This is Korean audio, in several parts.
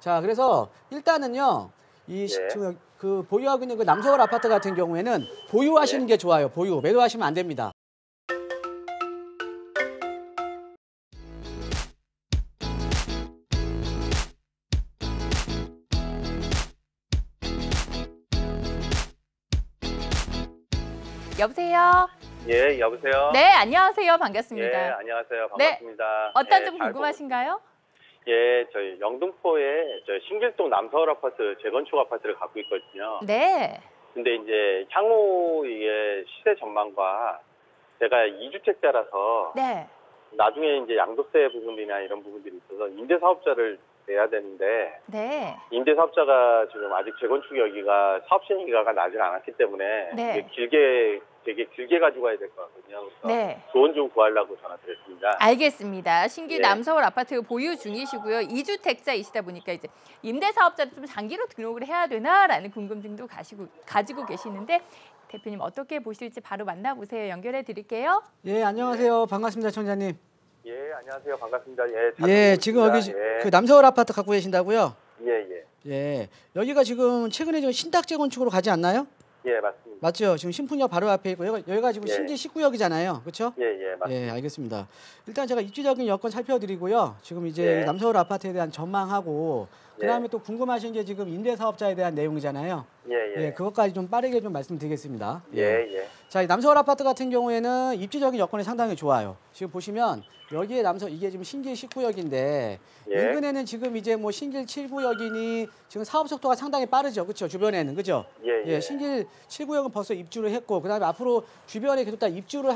자, 그래서 일단은요, 지금 그 보유하고 있는 그 남서울 아파트 같은 경우에는 보유하시는 게 좋아요. 보유. 매도하시면 안 됩니다. 여보세요? 예, 여보세요? 네, 안녕하세요. 반갑습니다. 예, 안녕하세요. 반갑습니다. 네, 어떤 예, 점 궁금하신가요? 예, 저희 영등포에 신길동 남서울 아파트 재건축 아파트를 갖고 있거든요. 네. 근데 이제 향후 이게 시세 전망과 제가 2주택자라서 네. 나중에 이제 양도세 부분이나 이런 부분들이 있어서 임대사업자를 내야 되는데 네. 임대사업자가 지금 아직 재건축 여기가 사업 시행 기간가 나질 않았기 때문에 네. 이게 되게 길게 가지고 가야 될 것 같거든요. 그래서 네. 조언 좀 구하려고 전화드렸습니다. 알겠습니다. 신길 예. 남서울 아파트 보유 중이시고요. 2주택자이시다 보니까 이제 임대사업자를 좀 장기로 등록을 해야 되나라는 궁금증도 가지고 계시는데 대표님 어떻게 보실지 바로 만나보세요. 연결해 드릴게요. 예, 안녕하세요. 반갑습니다, 청자님. 예, 안녕하세요. 반갑습니다. 예, 잘 예, 듣고 지금 있습니다. 여기 예. 그 남서울 아파트 갖고 계신다고요? 예, 예. 예, 여기가 지금 최근에 좀 신탁 재건축으로 가지 않나요? 예, 맞습니다. 맞죠? 지금 신풍역 바로 앞에 있고 여기가 지금 예. 신지 19역이잖아요. 그렇죠? 예, 예, 맞습니다. 예, 알겠습니다. 일단 제가 입지적인 여건 살펴드리고요. 지금 이제 예. 남서울 아파트에 대한 전망하고 그다음에 예. 또 궁금하신 게 지금 임대사업자에 대한 내용이잖아요. 예, 예. 예, 그것까지 좀 빠르게 좀 말씀드리겠습니다. 예, 예. 자, 이 남서울 아파트 같은 경우에는 입지적인 여건이 상당히 좋아요. 지금 보시면 여기에 이게 지금 신길 19역인데 예. 인근에는 지금 이제 뭐 신길 7구역이니 지금 사업 속도가 상당히 빠르죠. 그렇죠? 주변에는. 그죠? 예, 예. 신길 7구역은 벌써 입주를 했고 그다음에 앞으로 주변에 계속 다 입주를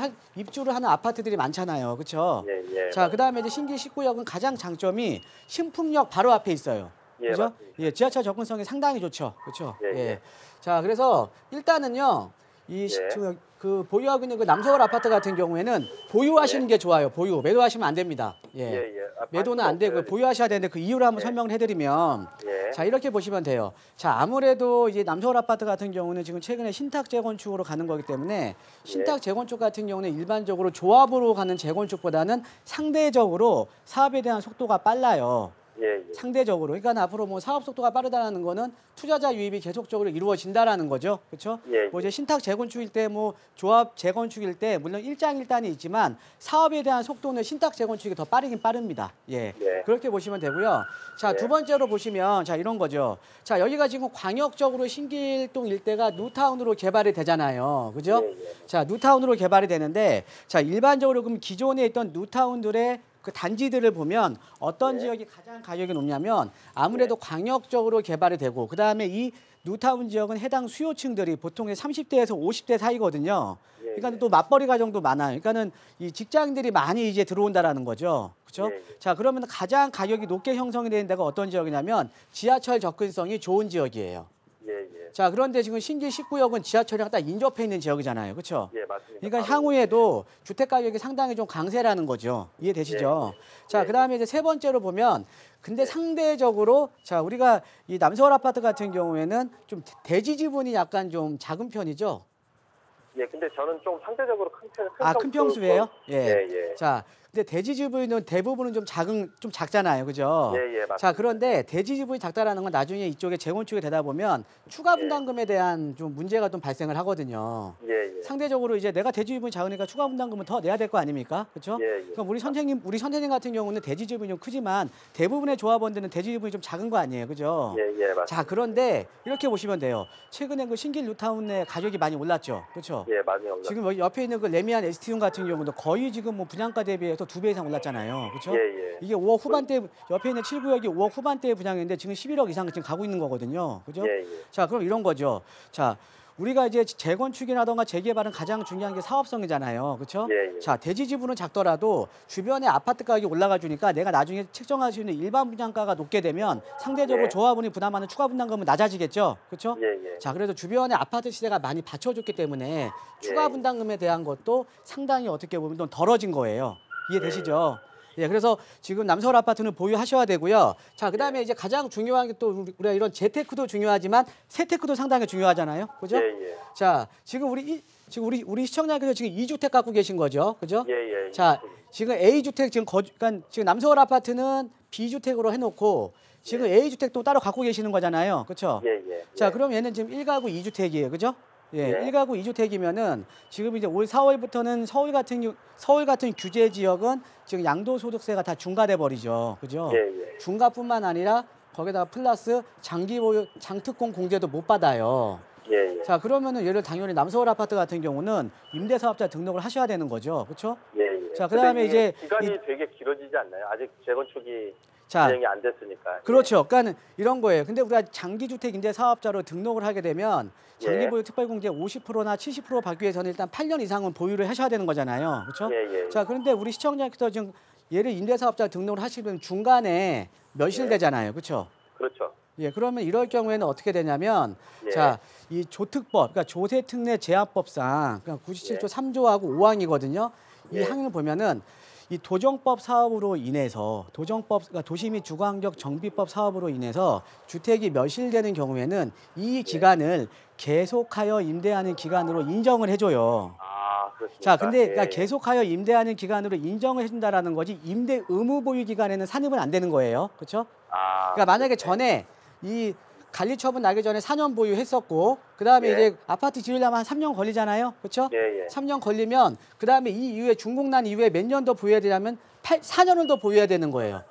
하는 아파트들이 많잖아요. 그렇죠? 예, 예. 자, 그다음에 이제 신길 19역은 가장 장점이 신풍역 바로 앞에 있어요. 예, 그죠? 맞습니다. 예, 지하철 접근성이 상당히 좋죠. 그렇죠? 예, 예. 자, 그래서 일단은요. 지금 그 보유하고 있는 그 남서울 아파트 같은 경우에는 보유하시는 게 좋아요. 보유. 매도하시면 안 됩니다. 예. 예, 예. 매도는 안 되고 보유하셔야 되는데 그 이유를 한번 설명을 해드리면 예. 자, 이렇게 보시면 돼요. 자, 아무래도 이제 남서울 아파트 같은 경우는 지금 최근에 신탁 재건축으로 가는 거기 때문에 신탁 재건축 같은 경우는 일반적으로 조합으로 가는 재건축보다는 상대적으로 사업에 대한 속도가 빨라요. 예, 예. 상대적으로. 그러니까 앞으로 뭐 사업 속도가 빠르다는 거는 투자자 유입이 계속적으로 이루어진다라는 거죠. 그렇죠? 예, 뭐 이제 신탁 재건축일 때 뭐 조합 재건축일 때 물론 일장일단이 있지만 사업에 대한 속도는 신탁 재건축이 더 빠르긴 빠릅니다. 예. 예. 그렇게 보시면 되고요. 자, 예. 두 번째로 보시면 자, 이런 거죠. 자, 여기가 지금 광역적으로 신길동 일대가 뉴타운으로 개발이 되잖아요. 그죠? 예, 예. 자, 뉴타운으로 개발이 되는데 자, 일반적으로 그럼 기존에 있던 뉴타운들의 그 단지들을 보면 어떤 지역이 가장 가격이 높냐면 아무래도 광역적으로 개발이 되고 그다음에 이 뉴타운 지역은 해당 수요층들이 보통 30대에서 50대 사이거든요. 그러니까 또 맞벌이 가정도 많아요. 그러니까는 이 직장인들이 많이 이제 들어온다라는 거죠. 그렇죠? 자, 그러면 가장 가격이 높게 형성이 되는 데가 어떤 지역이냐면 지하철 접근성이 좋은 지역이에요. 예, 예. 자, 그런데 지금 신길 19역은 지하철이랑 딱 인접해 있는 지역이잖아요. 그렇죠? 예, 맞습니다. 그러니까 향후에도 주택 가격이 상당히 좀 강세라는 거죠. 이해되시죠? 자, 그다음에 이제 세 번째로 보면 근데 상대적으로 자, 우리가 이 남서울 아파트 같은 경우에는 좀 대지 지분이 약간 좀 작은 편이죠. 예, 근데 저는 좀 상대적으로 큰 평수예요? 예. 예, 예. 자, 근데 대지 지분은 대부분은 좀 작잖아요. 그죠? 예, 예, 맞습니다. 자, 그런데 대지 지분이 작다라는 건 나중에 이쪽에 재건축이 되다 보면 추가 분담금에 대한 좀 문제가 좀 발생을 하거든요. 예, 예. 상대적으로 이제 내가 대지 지분이 작으니까 추가 분담금은 더 내야 될 거 아닙니까? 그렇죠? 예, 예. 그럼 우리 선생님 같은 경우는 대지 지분이 좀 크지만 대부분의 조합원들은 대지 지분이 좀 작은 거 아니에요. 그죠? 예, 예, 맞습니다. 자, 그런데 이렇게 보시면 돼요. 최근에 그 신길 뉴타운의 가격이 많이 올랐죠. 그렇죠? 예, 많이 올랐습니다. 지금 여기 옆에 있는 그 레미안 ST운 같은 경우도 거의 지금 뭐 분양가 대비해서 2배 이상 올랐잖아요. 그렇죠? 예, 예. 이게 5억 후반대 옆에 있는 7구역이 5억 후반대에 분양인데 지금 11억 이상 지금 가고 있는 거거든요. 그죠? 예, 예. 자, 그럼 이런 거죠. 자, 우리가 이제 재건축이라던가 재개발은 가장 중요한 게 사업성이잖아요. 그렇죠? 예, 예. 자, 대지 지분은 작더라도 주변에 아파트 가격이 올라가 주니까 내가 나중에 책정할 수 있는 일반 분양가가 높게 되면 상대적으로 예. 조합원이 부담하는 추가 분담금은 낮아지겠죠. 그렇죠? 예, 예. 자, 그래도 주변에 아파트 시세가 많이 받쳐줬기 때문에 추가 분담금에 대한 것도 상당히 어떻게 보면 좀 덜어진 거예요. 이해되시죠? 예, 그래서 지금 남서울 아파트는 보유하셔야 되고요. 자, 그다음에 이제 가장 중요한 게 또 우리가 이런 재테크도 중요하지만 세테크도 상당히 중요하잖아요. 그죠? 예, 예. 자, 지금 우리 시청자께서 지금 2주택 갖고 계신 거죠. 그죠? 예, 예. 자, 지금 A주택 그러니까 지금 남서울 아파트는 B주택으로 해 놓고 지금 A주택도 따로 갖고 계시는 거잖아요. 그렇죠? 예, 예. 자, 예. 그럼 얘는 지금 1가구 2주택이에요. 그죠? 예, 네. 1가구 2주택이면은 지금 이제 올 4월부터는 서울 같은 규제 지역은 지금 양도소득세가 다 중과돼 버리죠. 그죠? 예, 예. 중과뿐만 아니라 거기다가 플러스 장기 보유 장특공 공제도 못 받아요. 예, 예. 자, 그러면은 예를 당연히 남서울 아파트 같은 경우는 임대사업자 등록을 하셔야 되는 거죠. 그렇죠? 예, 예. 자, 근데 그다음에 이게 이제 기간이 되게 길어지지 않나요? 아직 재건축이 자, 진행이 안 됐으니까. 그렇죠. 그러니까 이런 거예요. 근데 우리가 장기주택 임대 사업자로 등록을 하게 되면 장기 예. 보유 특별공제 50%나 70% 받기 위해서는 일단 8년 이상은 보유를 하셔야 되는 거잖아요. 그렇죠? 예, 예. 자, 그런데 우리 시청자께서 지금 얘를 임대사업자 등록을 하시면 중간에 멸실되잖아요. 그렇죠? 그렇죠. 예, 그러면 이럴 경우에는 어떻게 되냐면 예. 자, 이 조특법, 그러니까 조세특례 제한법상 그러니까 97조 예. 3조하고 5항이거든요. 이 예. 항을 보면은 이 도정법 사업으로 인해서 그러니까 도시 및 주거환경 정비법 사업으로 인해서 주택이 멸실되는 경우에는 이 기간을 계속하여 임대하는 기간으로 인정을 해줘요. 아, 그렇습니까? 자, 근데 예, 그러니까 예. 계속하여 임대하는 기간으로 인정을 해준다라는 거지 임대 의무 보유 기간에는 산입은 안 되는 거예요. 그렇죠? 아, 그러니까 만약에 그렇네. 전에 이 관리 처분 나기 전에 4년 보유했었고 그다음에 예. 이제 아파트 지으려면 한 3년 걸리잖아요. 그렇죠? 예, 예. 3년 걸리면 그다음에 이 이후에 중국 난 이후에 몇 년 더 보유해야 되냐면 4년을 더 보유해야 되는 거예요.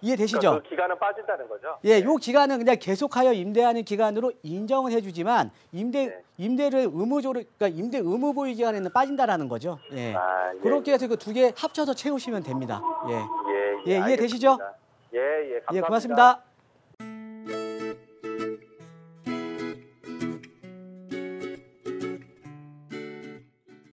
이해되시죠? 그러니까 그 기간은 빠진다는 거죠? 예, 요 기간은 그냥 계속하여 임대하는 기간으로 인정을 해주지만 네. 임대를 의무적으로 그러니까 임대 의무 보유 기간에는 빠진다라는 거죠. 예. 아, 예, 그렇게 해서 그 두 개 합쳐서 채우시면 됩니다. 예. 예, 예, 이해되시죠? 알겠습니다. 예, 예. 감사합니다. 예, 고맙습니다.